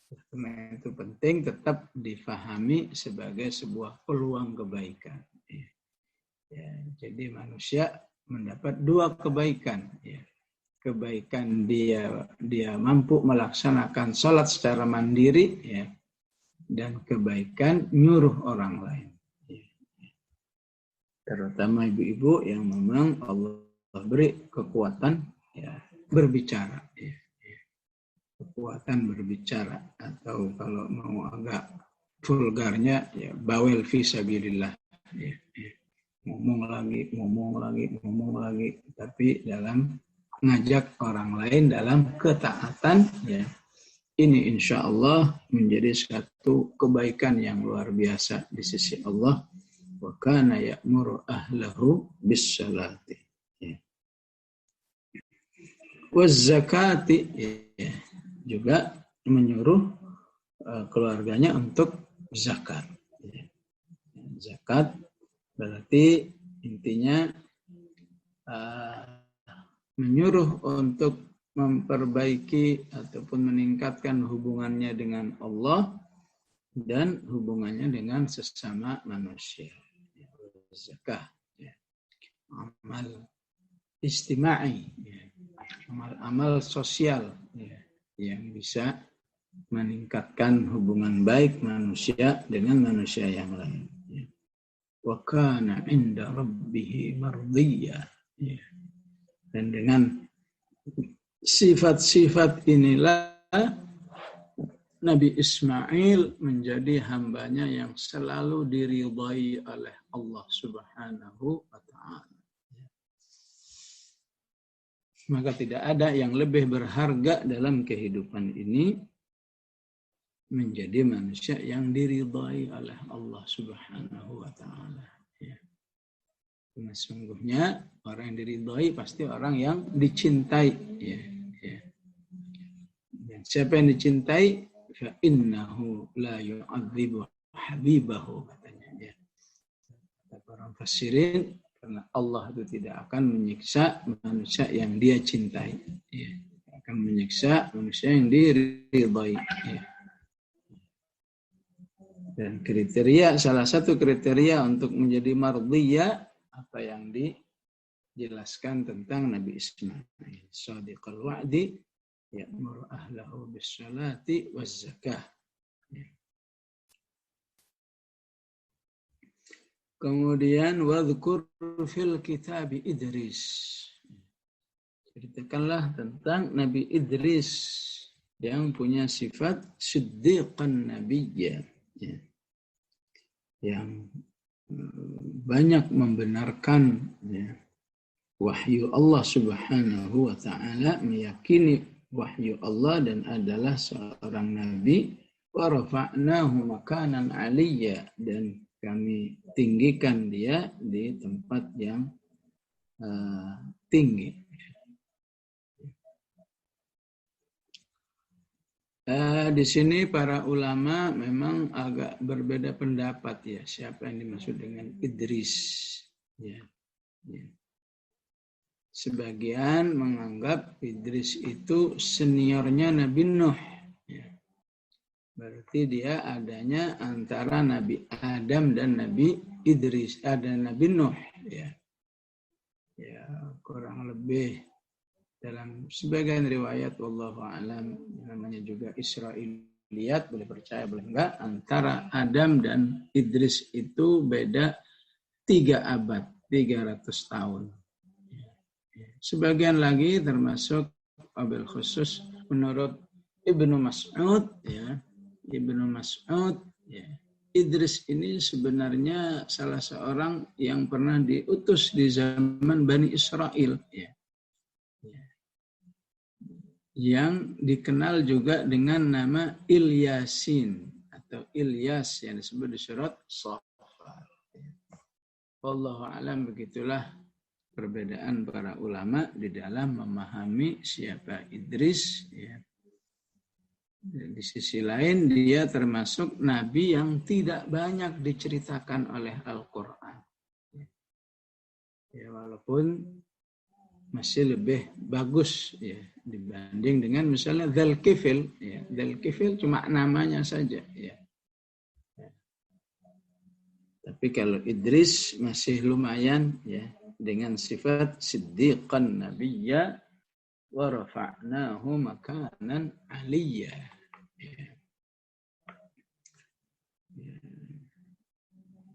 Karena itu penting tetap difahami sebagai sebuah peluang kebaikan. Jadi manusia mendapat dua kebaikan. Kebaikan dia mampu melaksanakan sholat secara mandiri, dan kebaikan nyuruh orang lain. Terutama ibu-ibu yang memang Allah beri kekuatan berbicara. Kekuatan berbicara, atau kalau mau agak vulgarnya bawel fi sabilillah. Ngomong lagi, tapi dalam ngajak orang lain dalam ketaatan, ini insya Allah menjadi satu kebaikan yang luar biasa di sisi Allah. Wa kana ya'muru ahlahu bis-salati waz zakati, juga menyuruh keluarganya untuk zakat. Zakat berarti intinya menyuruh untuk memperbaiki ataupun meningkatkan hubungannya dengan Allah dan hubungannya dengan sesama manusia. Zakah, amal istima'i, amal sosial, yang bisa meningkatkan hubungan baik manusia dengan manusia yang lain. Wa kana 'inda rabbih mardiyya. Dan dengan sifat-sifat inilah Nabi Ismail menjadi hambanya yang selalu diridhai oleh Allah Subhanahu wa ta'ala. Maka tidak ada yang lebih berharga dalam kehidupan ini menjadi manusia yang diridhai oleh Allah Subhanahu wa ta'ala. Karena sungguhnya orang yang diridhai pasti orang yang dicintai. Dan siapa yang dicintai, fa innahu la yu'adzibu habibahu, katanya. Kata orang fasirin, karena Allah itu tidak akan menyiksa manusia yang dia cintai. Akan menyiksa manusia yang diridhai. Dan salah satu kriteria untuk menjadi mardiyah apa yang dijelaskan tentang Nabi Ismail. Shadiqul wa'di ya'muru ahlahu bis salati waz zakah. Kemudian wadhkur fil kitab Idris. Ceritakanlah tentang Nabi Idris yang punya sifat siddiqan nabiyyah. Yang banyak membenarkan wahyu Allah Subhanahu wa ta'ala, meyakini wahyu Allah dan adalah seorang nabi. Wa rafa'nahu makanan 'aliyya, dan kami tinggikan dia di tempat yang tinggi. Di sini para ulama memang agak berbeda pendapat ya, siapa yang dimaksud dengan Idris. Sebagian menganggap Idris itu seniornya Nabi Nuh. Berarti dia adanya antara Nabi Adam dan Nabi Idris, ada Nabi Nuh. Ya, kurang lebih. Dalam sebagian riwayat, wallahu a'lam, namanya juga Israiliyat, boleh percaya boleh enggak, antara Adam dan Idris itu beda 3 abad, 300 tahun. Sebagian lagi termasuk wabil khusus menurut Ibnu Mas'ud, Idris ini sebenarnya salah seorang yang pernah diutus di zaman Bani Israel, yang dikenal juga dengan nama Ilyasin atau Ilyas yang disebut di surat Shafat. Wallahu a'lam, begitulah perbedaan para ulama di dalam memahami siapa Idris. Di sisi lain dia termasuk nabi yang tidak banyak diceritakan oleh Al-Quran. Walaupun masih lebih bagus dibanding dengan misalnya Dzulkifl. Dzulkifl cuma namanya saja. Tapi kalau Idris masih lumayan dengan sifat siddiqan nabiyya wa rafa'nahu makanan 'aliyya.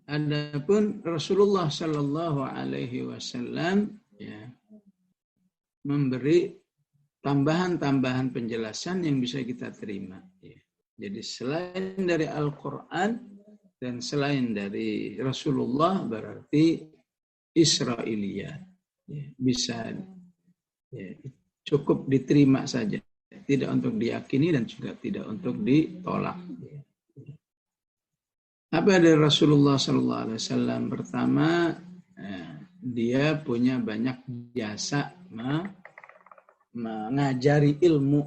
Adapun Rasulullah sallallahu alaihi wasallam memberi tambahan-tambahan penjelasan yang bisa kita terima. Jadi selain dari Al-Quran dan selain dari Rasulullah berarti Israiliyat. Bisa cukup diterima saja. Tidak untuk diyakini dan juga tidak untuk ditolak. Apa dari Rasulullah SAW? Pertama, dia punya banyak jasa mengajari ilmu.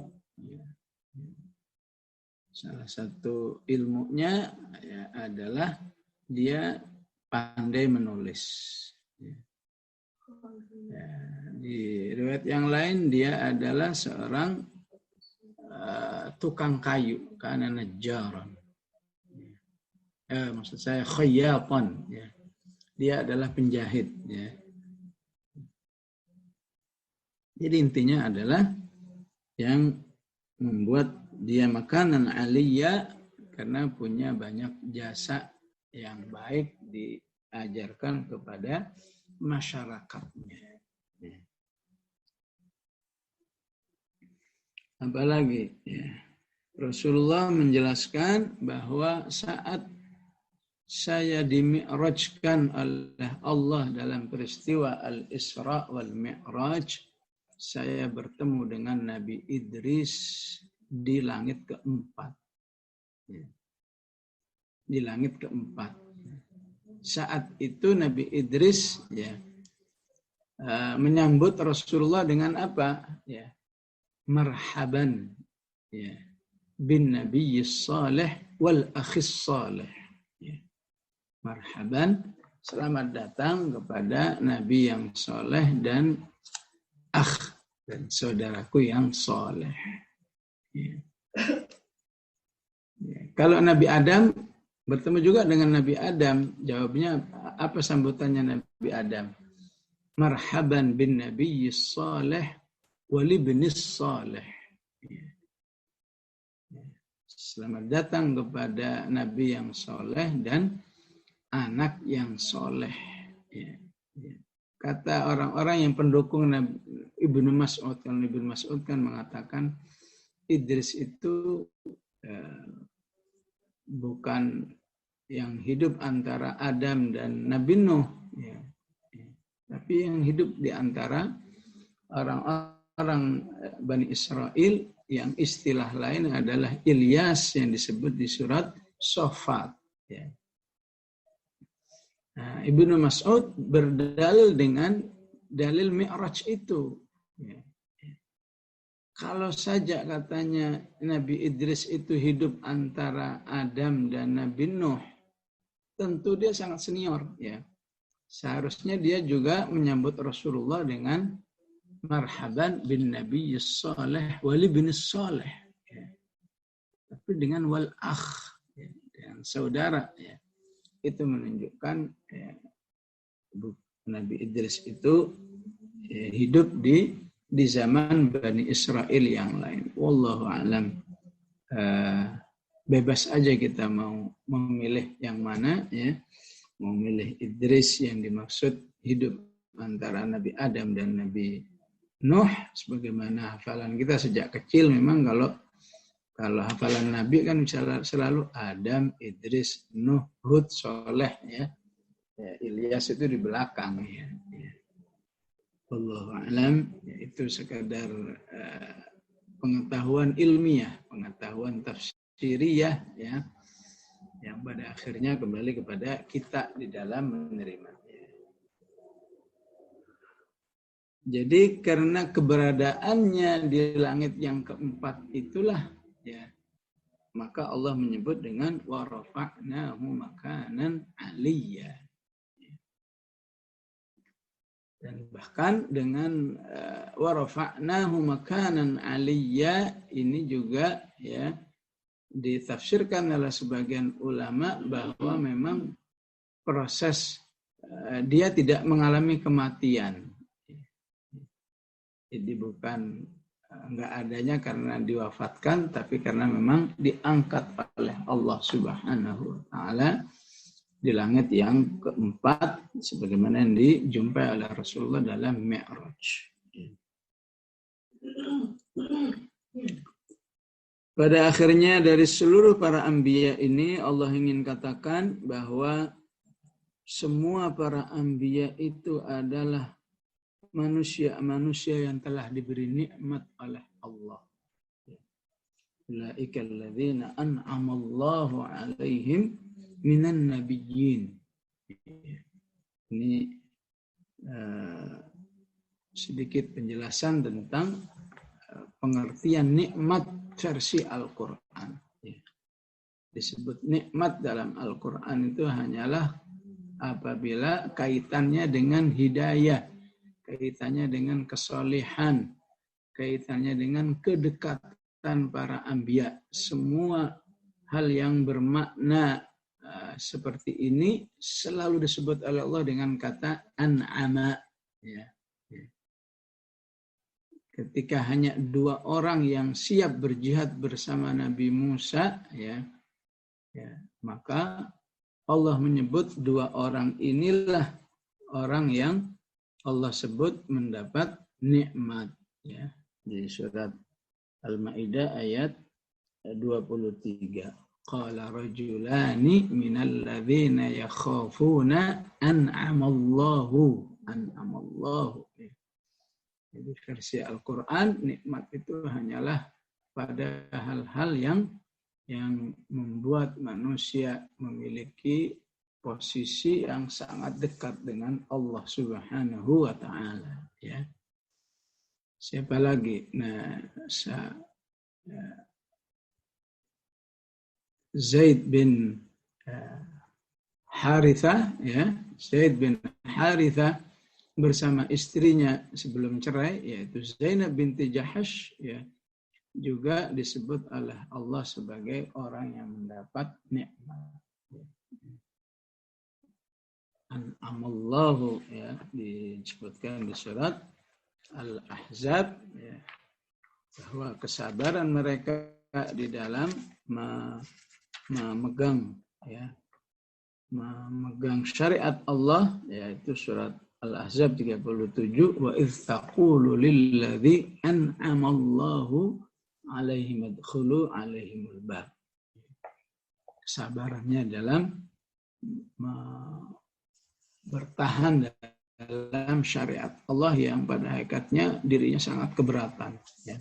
Salah satu ilmunya adalah dia pandai menulis. Di riwayat yang lain dia adalah seorang tukang kayu, kana najjaran. Maksud saya khayyatan. Dia adalah penjahit. Jadi intinya adalah yang membuat dia makanan aliyya karena punya banyak jasa yang baik diajarkan kepada masyarakatnya. Apalagi ya, Rasulullah menjelaskan bahwa saat saya dimi'rajkan oleh Allah dalam peristiwa Al-Isra wal Mi'raj, saya bertemu dengan Nabi Idris di langit keempat. Di langit keempat. Saat itu Nabi Idris menyambut Rasulullah dengan apa? Ya, marhaban bin nabiyyis salih wal akhis salih. Marhaban, selamat datang kepada Nabi yang soleh dan dan saudaraku yang soleh. Kalau Nabi Adam bertemu juga dengan Nabi Adam, jawabnya apa sambutannya Nabi Adam? Marhaban bin nabiyyis salih wal ibnis salih. Selamat datang kepada Nabi yang soleh dan anak yang soleh. Kata orang-orang yang pendukung Ibnu Mas'ud, kalau Ibnu Mas'ud kan mengatakan Idris itu bukan yang hidup antara Adam dan Nabi Nuh, tapi yang hidup di antara orang-orang Bani Israel yang istilah lain adalah Ilyas yang disebut di surat Shofat. Nah, Ibnu Mas'ud berdalil dengan dalil Mi'raj itu. Kalau saja katanya Nabi Idris itu hidup antara Adam dan Nabi Nuh, tentu dia sangat senior. Seharusnya dia juga menyambut Rasulullah dengan marhaban bin nabiyyis salih wal ibnis salih. Tapi dengan wal akh, dengan saudara. Itu menunjukkan Nabi Idris itu hidup di zaman Bani Israel yang lain. Wallahu a'lam. Bebas aja kita mau memilih yang mana, mau milih Idris yang dimaksud hidup antara Nabi Adam dan Nabi Nuh, sebagaimana hafalan kita sejak kecil. Memang kalau hafalan Nabi kan selalu Adam, Idris, Nuh, Hud, Soleh, Ilyas itu di belakang. Wallahu a'lam. Itu sekadar pengetahuan ilmiah, pengetahuan tafsiriyah, yang pada akhirnya kembali kepada kita di dalam menerimanya. Jadi karena keberadaannya di langit yang keempat itulah, maka Allah menyebut dengan wa rafa'nahu makanan aliyya. Dan bahkan dengan wa rafa'nahu makanan aliyya ini juga ditafsirkan oleh sebagian ulama bahwa memang proses dia tidak mengalami kematian. Jadi bukan enggak adanya karena diwafatkan, tapi karena memang diangkat oleh Allah Subhanahu wa taala di langit yang keempat sebagaimana yang dijumpai oleh Rasulullah dalam Mi'raj. Pada akhirnya dari seluruh para anbiya ini Allah ingin katakan bahwa semua para anbiya itu adalah manusia-manusia yang telah diberi nikmat oleh Allah. Ulaika alladzina an'ama Allahu 'alaihim minan nabiyyin. Ini sedikit penjelasan tentang pengertian nikmat versi Al-Quran. Disebut nikmat dalam Al-Quran itu hanyalah apabila kaitannya dengan hidayah, kaitannya dengan kesolihan, kaitannya dengan kedekatan para anbiya. Semua hal yang bermakna seperti ini selalu disebut oleh Allah dengan kata an'ama. ketika hanya 2 orang yang siap berjihad bersama Nabi Musa, ya, maka Allah menyebut 2 orang inilah orang yang Allah sebut mendapat nikmat, ya, di surat Al-Maidah ayat 23. Qala rajulani minal ladzina yakhafuna an'amallahu. Jadi versi Al-Quran, nikmat itu hanyalah pada hal-hal yang membuat manusia memiliki posisi yang sangat dekat dengan Allah Subhanahu wa Ta'ala. Ya. Siapa lagi? Nah, Zaid bin Harithah, ya, Zaid bin Harithah bersama istrinya sebelum cerai, yaitu Zainab binti Jahash, ya, juga disebut oleh Allah sebagai orang yang mendapat nikmat. An'amallahu, ya, disebutkan di surat Al-Ahzab, ya, bahwa kesabaran mereka di dalam memegang syariat Allah, yaitu surat Al-Ahzab 37, wa idz taqulu lilladzi an'amallahu alaihim adkhulu alaihimul bab. Kesabarannya dalam bertahan dalam syariat Allah yang pada hakikatnya dirinya sangat keberatan, ya.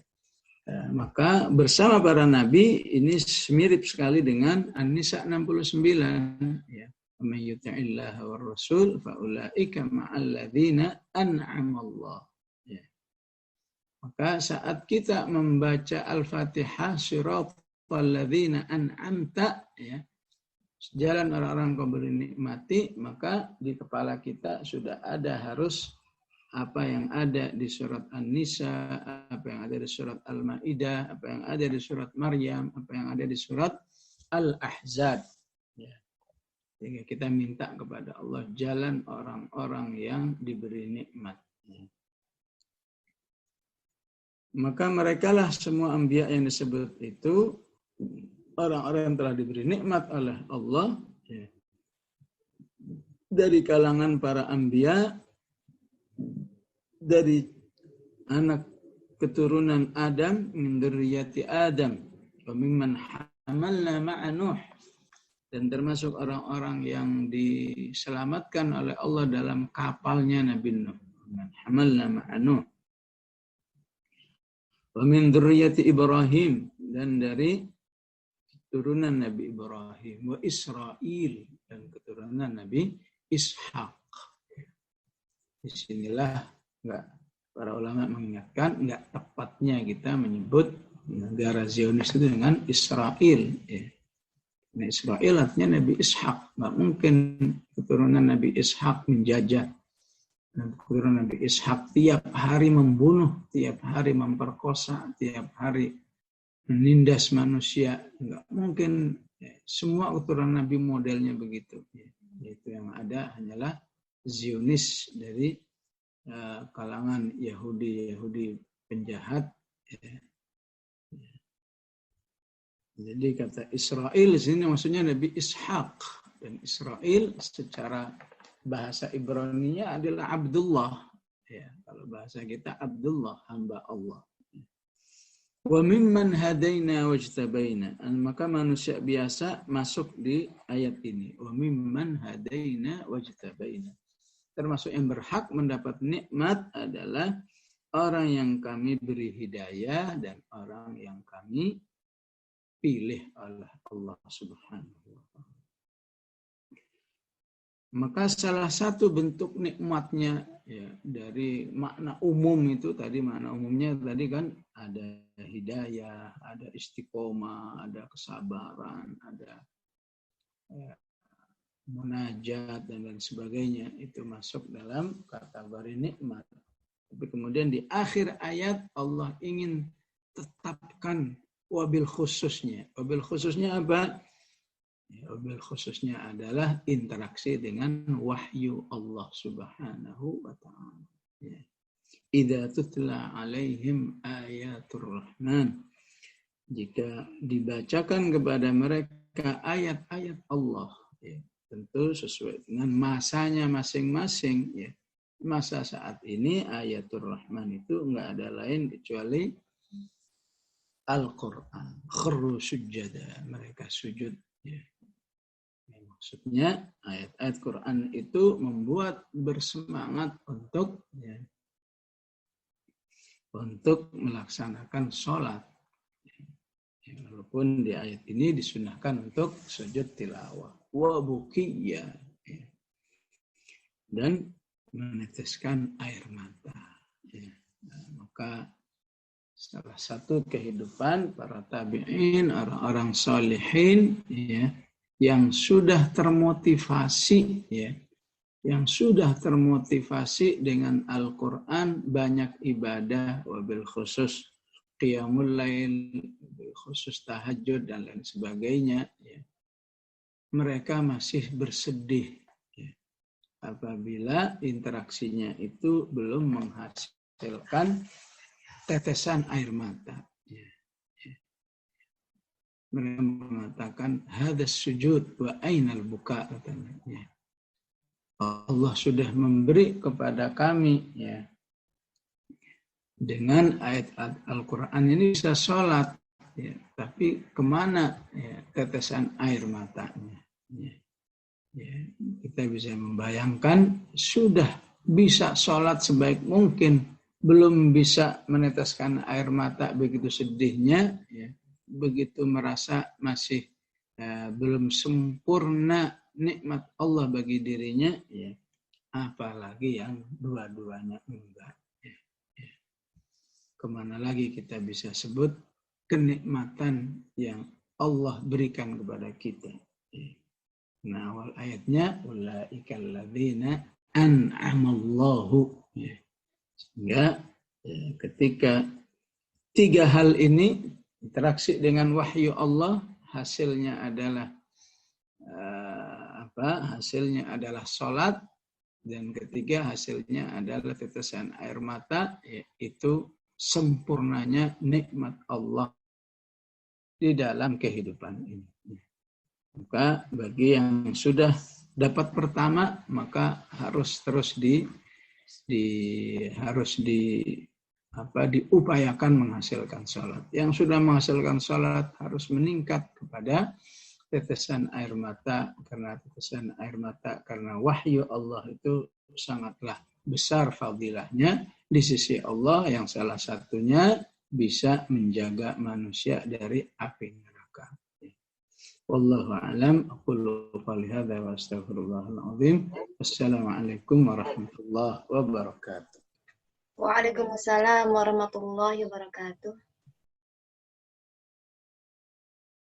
Maka bersama para nabi ini mirip sekali dengan An-Nisa 69, ya. Man yuti'illaha war rasul fa ulaika ma'al ladzina an'ama Allah. Ya. Maka saat kita membaca Al-Fatihah siratal ladzina an'amta, ya, jalan orang-orang kau beri nikmati, maka di kepala kita sudah ada harus apa yang ada di surat An-Nisa, apa yang ada di surat Al-Maidah, apa yang ada di surat Maryam, apa yang ada di surat Al-Ahzab. Ya. Sehingga kita minta kepada Allah jalan orang-orang yang diberi nikmat. Maka merekalah semua anbiya yang disebut itu orang-orang yang telah diberi nikmat oleh Allah, ya, dari kalangan para anbiya, dari anak keturunan Adam, min dzurriyyati Adam, wa mimman hamalna ma'a Nuh, dan termasuk orang-orang yang diselamatkan oleh Allah dalam kapalnya Nabi Nuh. Hamalna ma'a Nuh. Wa min dzurriyyati Ibrahim, dan dari keturunan Nabi Ibrahim. Wa Israil, dan keturunan Nabi Ishak. Disinilah para ulama mengingatkan enggak tepatnya kita menyebut negara Zionis itu dengan Israel, ya. Nah, Israel artinya Nabi Ishak. Nggak mungkin keturunan Nabi Ishak menjajah. Keturunan Nabi Ishak tiap hari membunuh, tiap hari memperkosa, tiap hari menindas manusia. Nggak mungkin, ya. Semua keturunan Nabi modelnya begitu. Ya. Itu yang ada hanyalah Zionis dari kalangan Yahudi penjahat. Ya. Jadi kata Israel di sini maksudnya Nabi Ishak, dan Israel secara bahasa Ibrani-nya adalah Abdullah, ya. Kalau bahasa kita Abdullah, hamba Allah. Wa mimman hadaina wajtabaina, maka manusia biasa masuk di ayat ini. Wa mimman hadaina wajtabaina. Termasuk yang berhak mendapat nikmat adalah orang yang kami beri hidayah dan orang yang kami pilih oleh Allah Subhanahu wa Ta'ala. Maka salah satu bentuk nikmatnya, ya, dari makna umum itu tadi, makna umumnya tadi kan ada hidayah, ada istiqomah, ada kesabaran, ada, ya, munajat dan lain sebagainya, itu masuk dalam kategori nikmat. Tapi kemudian di akhir ayat Allah ingin tetapkan wabil khususnya. Wabil khususnya apa? Ya, wabil khususnya adalah interaksi dengan wahyu Allah Subhanahu wa Ta'ala. Ya. idza tutla alaihim ayatur rahman, jika dibacakan kepada mereka ayat-ayat Allah, ya, tentu sesuai dengan masanya masing-masing, ya. Masa saat ini ayatul rahman itu enggak ada lain kecuali Al-Quran. Kharru sujada, mereka sujud, ya. Maksudnya ayat-ayat Quran itu membuat bersemangat untuk, ya, untuk melaksanakan sholat. Ya, walaupun di ayat ini disunahkan untuk sujud tilawah. Wa bukiyya, ya, dan meneteskan air mata. Ya. Nah, maka salah satu kehidupan para tabi'in, orang-orang salihin, ya, yang sudah termotivasi, ya, yang sudah termotivasi dengan Al-Quran, banyak ibadah, wabil khusus qiyamul lail, khusus tahajud dan lain sebagainya, ya. Mereka masih bersedih, ya, apabila interaksinya itu belum menghasilkan tetesan air mata. Ya. Mereka mengatakan hadas sujud wa ainal buka, katanya. Ya. Allah sudah memberi kepada kami, ya, dengan ayat Al-Quran ini bisa sholat, ya, tapi kemana, ya, tetesan air matanya? Ya. Ya, kita bisa membayangkan sudah bisa sholat sebaik mungkin, belum bisa meneteskan air mata, begitu sedihnya, ya, begitu merasa masih belum sempurna nikmat Allah bagi dirinya, ya, apalagi yang dua-duanya enggak. Ya, ya. Kemana lagi kita bisa sebut kenikmatan yang Allah berikan kepada kita? Ya. Nah, awal ayatnya ulaikal ladzina an'amallahu, ya. Sehingga, ya, ketika tiga hal ini interaksi dengan wahyu Allah, hasilnya adalah hasilnya adalah sholat, dan ketiga hasilnya adalah tetesan air mata, yaitu sempurnanya nikmat Allah di dalam kehidupan ini. Maka bagi yang sudah dapat pertama, maka harus terus diupayakan menghasilkan sholat. Yang sudah menghasilkan sholat harus meningkat kepada tetesan air mata, karena tetesan air mata karena wahyu Allah itu sangatlah besar fadilahnya di sisi Allah, yang salah satunya bisa menjaga manusia dari api neraka. Wallahu a'lam. Aqulu qouli hadza wa astaghfirullahal azim. Wassalamualaikum warahmatullahi wabarakatuh. Waalaikumsalam warahmatullahi wabarakatuh.